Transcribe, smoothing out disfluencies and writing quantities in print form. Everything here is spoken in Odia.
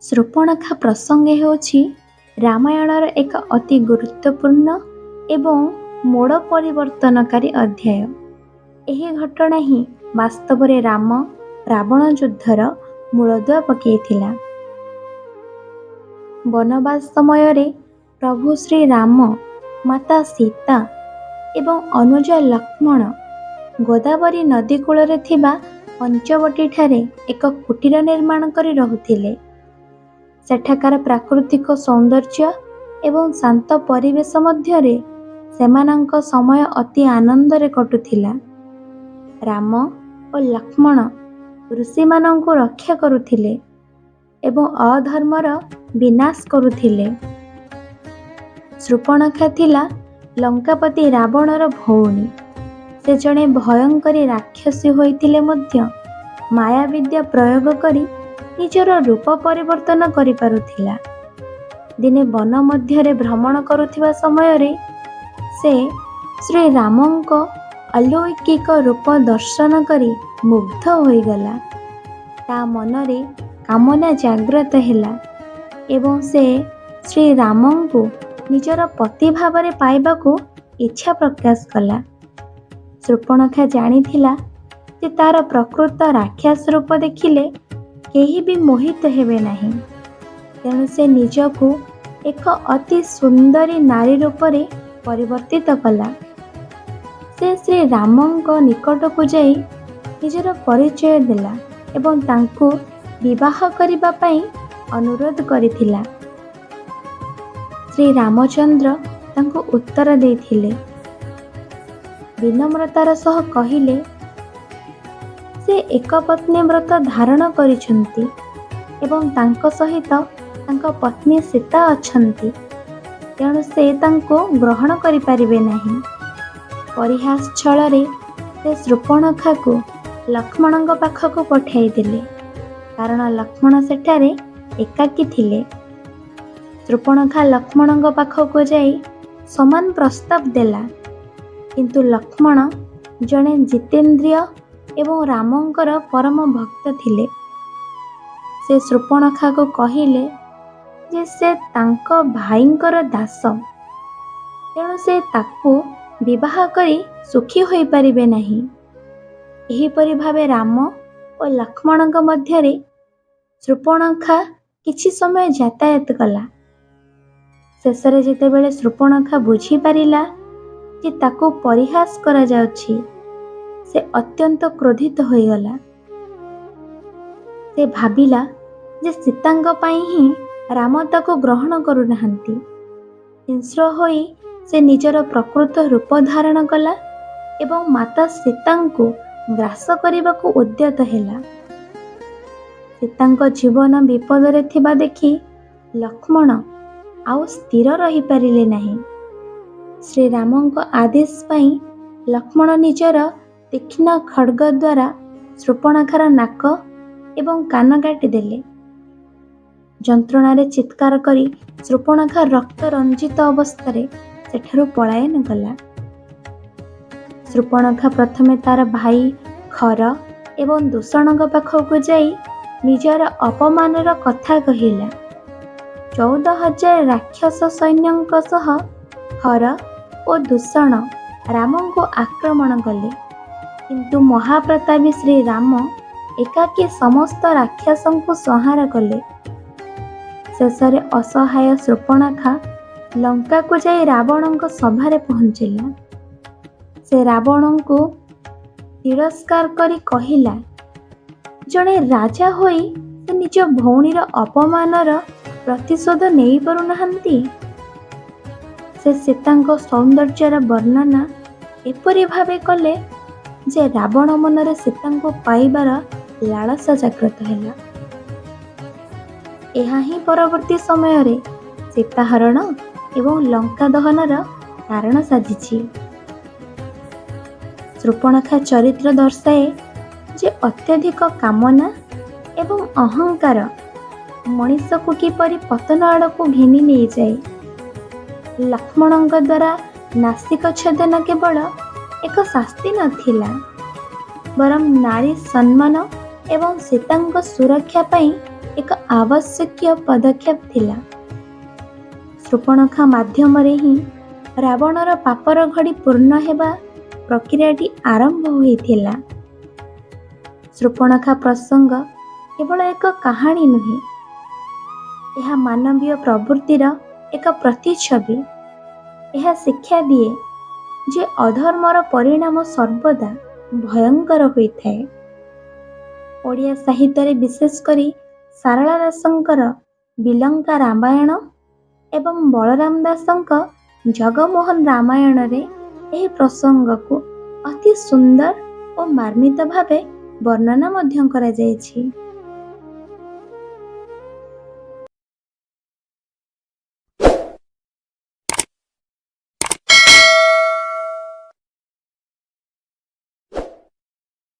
ଶୂର୍ପଣଖା ପ୍ରସଙ୍ଗ ହେଉଛି ରାମାୟଣର ଏକ ଅତି ଗୁରୁତ୍ୱପୂର୍ଣ୍ଣ ଏବଂ ମୋଡ଼ ପରିବର୍ତ୍ତନକାରୀ ଅଧ୍ୟାୟ। ଏହି ଘଟଣା ହିଁ ବାସ୍ତବରେ ରାମ ରାବଣ ଯୁଦ୍ଧର ମୂଳଦୁଆ ପକାଇଥିଲା। ବନବାସ ସମୟରେ ପ୍ରଭୁ ଶ୍ରୀରାମ, ମାତା ସୀତା ଏବଂ ଅନୁଜ ଲକ୍ଷ୍ମଣ ଗୋଦାବରୀ ନଦୀ କୂଳରେ ଥିବା ପଞ୍ଚବଟୀଠାରେ ଏକ କୁଟୀର ନିର୍ମାଣ କରି ରହୁଥିଲେ। ସେଠାକାର ପ୍ରାକୃତିକ ସୌନ୍ଦର୍ଯ୍ୟ ଏବଂ ଶାନ୍ତ ପରିବେଶ ମଧ୍ୟରେ ସେମାନଙ୍କ ସମୟ ଅତି ଆନନ୍ଦରେ କଟୁଥିଲା। ରାମ ଓ ଲକ୍ଷ୍ମଣ ଋଷିମାନଙ୍କୁ ରକ୍ଷା କରୁଥିଲେ ଏବଂ ଅଧର୍ମର ବିନାଶ କରୁଥିଲେ। ଶୂର୍ପଣଖା ଥିଲା ଲଙ୍କାପତି ରାବଣର ଭଉଣୀ। ସେ ଜଣେ ଭୟଙ୍କରୀ ରାକ୍ଷସୀ ହୋଇଥିଲେ ମଧ୍ୟ ମାୟାବିଦ୍ୟା ପ୍ରୟୋଗ କରି ନିଜର ରୂପ ପରିବର୍ତ୍ତନ କରିପାରୁଥିଲା। ଦିନେ ବନ ମଧ୍ୟରେ ଭ୍ରମଣ କରୁଥିବା ସମୟରେ ସେ ଶ୍ରୀରାମଙ୍କ ଅଲୌକିକ ରୂପ ଦର୍ଶନ କରି ମୁଗ୍ଧ ହୋଇଗଲା। ତା ମନରେ କାମନା ଜାଗ୍ରତ ହେଲା ଏବଂ ସେ ଶ୍ରୀରାମଙ୍କୁ ନିଜର ପତି ଭାବରେ ପାଇବାକୁ ଇଚ୍ଛା ପ୍ରକାଶ କଲା। ଶୂର୍ପଣଖା ଜାଣିଥିଲା ଯେ ତାର ପ୍ରକୃତ ରାକ୍ଷସ ରୂପ ଦେଖିଲେ କେହି ବି ମୋହିତ ହେବେ ନାହିଁ। ତେଣୁ ସେ ନିଜକୁ ଏକ ଅତି ସୁନ୍ଦରୀ ନାରୀ ରୂପରେ ପରିବର୍ତ୍ତିତ କଲା। ସେ ଶ୍ରୀରାମଙ୍କ ନିକଟକୁ ଯାଇ ନିଜର ପରିଚୟ ଦେଲା ଏବଂ ତାଙ୍କୁ ବିବାହ କରିବା ପାଇଁ ଅନୁରୋଧ କରିଥିଲା। ଶ୍ରୀରାମଚନ୍ଦ୍ର ତାଙ୍କୁ ଉତ୍ତର ଦେଇଥିଲେ। ବିନମ୍ରତାର ସହ କହିଲେ, ସେ ଏକପତ୍ନୀ ବ୍ରତ ଧାରଣ କରିଛନ୍ତି ଏବଂ ତାଙ୍କ ସହିତ ତାଙ୍କ ପତ୍ନୀ ସୀତା ଅଛନ୍ତି। ତେଣୁ ସେ ତାଙ୍କୁ ଗ୍ରହଣ କରିପାରିବେ ନାହିଁ। ପରିହାସ ଛଳରେ ସେ ଶୂର୍ପଣଖାକୁ ଲକ୍ଷ୍ମଣଙ୍କ ପାଖକୁ ପଠାଇଦେଲେ, କାରଣ ଲକ୍ଷ୍ମଣ ସେଠାରେ ଏକାକୀ ଥିଲେ। ଶୂର୍ପଣଖା ଲକ୍ଷ୍ମଣଙ୍କ ପାଖକୁ ଯାଇ ସମାନ ପ୍ରସ୍ତାବ ଦେଲା, କିନ୍ତୁ ଲକ୍ଷ୍ମଣ ଜଣେ ଜିତେନ୍ଦ୍ରିୟ ଏବଂ ରାମଙ୍କର ପରମ ଭକ୍ତ ଥିଲେ। ସେ ଶୂର୍ପଣଖାକୁ କହିଲେ ଯେ ସେ ତାଙ୍କ ଭାଇଙ୍କର ଦାସ, ତେଣୁ ସେ ତାକୁ ବିବାହ କରି ସୁଖୀ ହୋଇପାରିବେ ନାହିଁ। ଏହିପରି ଭାବେ ରାମ ଓ ଲକ୍ଷ୍ମଣଙ୍କ ମଧ୍ୟରେ ଶୂର୍ପଣଖା କିଛି ସମୟ ଯାତାୟାତ କଲା। ଶେଷରେ ଯେତେବେଳେ ଶୂର୍ପଣଖା ବୁଝିପାରିଲା ଯେ ତାକୁ ପରିହାସ କରାଯାଉଛି, ସେ ଅତ୍ୟନ୍ତ କ୍ରୋଧିତ ହୋଇଗଲା। ସେ ଭାବିଲା ଯେ ସୀତାଙ୍କ ପାଇଁ ହିଁ ରାମ ତାକୁ ଗ୍ରହଣ କରୁନାହାନ୍ତି। ହିଂସ୍ର ହୋଇ ସେ ନିଜର ପ୍ରକୃତ ରୂପ ଧାରଣ କଲା ଏବଂ ମାତା ସୀତାଙ୍କୁ ଗ୍ରାସ କରିବାକୁ ଉଦ୍ୟତ ହେଲା। ସୀତାଙ୍କ ଜୀବନ ବିପଦରେ ଥିବା ଦେଖି ଲକ୍ଷ୍ମଣ ଆଉ ସ୍ଥିର ରହିପାରିଲେ ନାହିଁ। ଶ୍ରୀରାମଙ୍କ ଆଦେଶ ପାଇଁ ଲକ୍ଷ୍ମଣ ନିଜର ତୀକ୍ଷ୍ଣ ଖଡ୍ଗ ଦ୍ୱାରା ଶୂର୍ପଣଖାର ନାକ ଏବଂ କାନ କାଟିଦେଲେ। ଯନ୍ତ୍ରଣାରେ ଚିତ୍କାର କରି ଶୂର୍ପଣଖା ରକ୍ତ ରଞ୍ଜିତ ଅବସ୍ଥାରେ ସେଠାରୁ ପଳାୟନ କଲା। ଶୂର୍ପଣଖା ପ୍ରଥମେ ତାର ଭାଇ ଖର ଏବଂ ଦୂଷଣଙ୍କ ପାଖକୁ ଯାଇ ନିଜର ଅପମାନର କଥା କହିଲା। 14,000 ରାକ୍ଷସ ସୈନ୍ୟଙ୍କ ସହ ଖର ଓ ଦୂଷଣ ରାମଙ୍କୁ ଆକ୍ରମଣ କଲେ, କିନ୍ତୁ ମହାପ୍ରତାପୀ ଶ୍ରୀରାମ ଏକାକୀ ସମସ୍ତ ରାକ୍ଷସଙ୍କୁ ସଂହାର କଲେ। ଶେଷରେ ଅସହାୟ ଶୂର୍ପଣଖା ଲଙ୍କାକୁ ଯାଇ ରାବଣଙ୍କ ସଭାରେ ପହଞ୍ଚିଲା। ସେ ରାବଣଙ୍କୁ ତିରସ୍କାର କରି କହିଲା, ଜଣେ ରାଜା ହୋଇ ସେ ନିଜ ଭଉଣୀର ଅପମାନର ପ୍ରତିଶୋଧ ନେଇପାରୁନାହାନ୍ତି। ସେ ସୀତାଙ୍କ ସୌନ୍ଦର୍ଯ୍ୟର ବର୍ଣ୍ଣନା ଏପରି ଭାବେ କଲେ ଯେ ରାବଣ ମନରେ ସୀତାଙ୍କୁ ପାଇବାର ଲାଳସା ଜାଗ୍ରତ ହେଲା। ଏହା ହିଁ ପରବର୍ତ୍ତୀ ସମୟରେ ସୀତାହରଣ ଏବଂ ଲଙ୍କା ଦହନର କାରଣ ସାଜିଛି। ଶୂର୍ପଣଖା ଚରିତ୍ର ଦର୍ଶାଏ ଯେ ଅତ୍ୟଧିକ କାମନା ଏବଂ ଅହଙ୍କାର ମଣିଷକୁ କିପରି ପତନ ଆଡ଼କୁ ଘେନି ନେଇଯାଏ। ଲକ୍ଷ୍ମଣଙ୍କ ଦ୍ୱାରା ନାସିକ ଛେଦନ କେବଳ ଏକ ଶାସ୍ତି ନଥିଲା, ବରଂ ନାରୀ ସମ୍ମାନ ଏବଂ ସୀତାଙ୍କ ସୁରକ୍ଷା ପାଇଁ ଏକ ଆବଶ୍ୟକୀୟ ପଦକ୍ଷେପ ଥିଲା। ଶୂର୍ପଣଖା ମାଧ୍ୟମରେ ହିଁ ରାବଣର ପାପର ଘଡ଼ି ପୂର୍ଣ୍ଣ ହେବା ପ୍ରକ୍ରିୟାଟି ଆରମ୍ଭ ହୋଇଥିଲା। ଶୂର୍ପଣଖା ପ୍ରସଙ୍ଗ କେବଳ ଏକ କାହାଣୀ ନୁହେଁ, ଏହା ମାନବୀୟ ପ୍ରବୃତ୍ତିର ଏକ ପ୍ରତିଛବି। ଏହା ଶିକ୍ଷା ଦିଏ ଯେ ଅଧର୍ମର ପରିଣାମ ସର୍ବଦା ଭୟଙ୍କର ହୋଇଥାଏ। ଓଡ଼ିଆ ସାହିତ୍ୟରେ ବିଶେଷ କରି ସାରଳା ଦାସଙ୍କର ବିଲଙ୍କା ରାମାୟଣ ଏବଂ ବଳରାମ ଦାସଙ୍କ ଜଗମୋହନ ରାମାୟଣରେ ଏହି ପ୍ରସଙ୍ଗକୁ ଅତି ସୁନ୍ଦର ଓ ମାର୍ମିତ ଭାବେ ବର୍ଣ୍ଣନା ମଧ୍ୟ କରାଯାଇଛି।